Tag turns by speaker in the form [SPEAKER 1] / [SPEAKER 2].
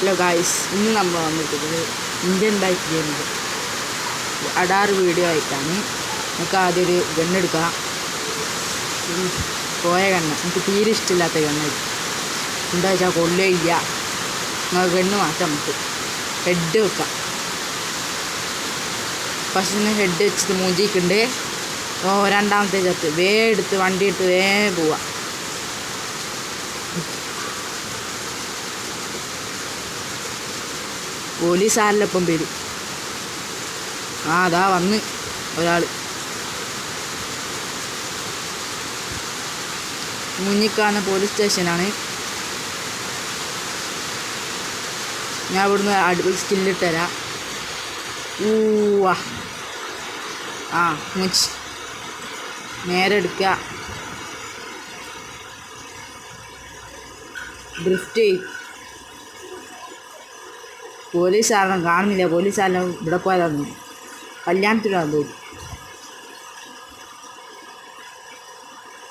[SPEAKER 1] Hello guys, ഇന്ന് നമ്മൾ വന്നിരിക്കുന്നത് ഇന്ത്യൻ ബൈക്ക് ഗെയിമിൽ അടാറ് വീഡിയോ ആയിട്ടാണ്. നമുക്ക് ആദ്യം ഒരു ഗണ്ണെടുക്കാം. പോയ ഗണ്ണ് എനിക്ക് തീരെ ഇഷ്ടമില്ലാത്ത ഗണ്ണ്. എന്താ വെച്ചാൽ കൊള്ളില്ല. നമുക്ക് ഗണ്ണ് മാറ്റാൻ പറ്റും. ഹെഡ് വെക്കാം. ഫസ്റ്റിന് ഹെഡ് വെച്ചിട്ട് മൂഞ്ചിക്കുണ്ട്. രണ്ടാമത്തെ ചത്ത് എടുത്ത് വണ്ടി എടുത്ത് പോവാം. പോലീസുകാരിലൊപ്പം വരും. അതാ വന്ന് ഒരാൾ. മുന്നിക്കാണുന്ന പോലീസ് സ്റ്റേഷനാണ്. ഞാൻ ഇവിടുന്ന് അടുപ്പിൽ സ്കില്ലിട്ട് തരാം. മുച്ച് നേരെ എടുക്കുക. ഡ്രിഫ്റ്റ്. പോലീസുകാരനെ കാണുന്നില്ല. പോലീസുകാരനെ ഇവിടെ പോയതാണ്. കല്യാണത്തിനാണ് തോന്നി.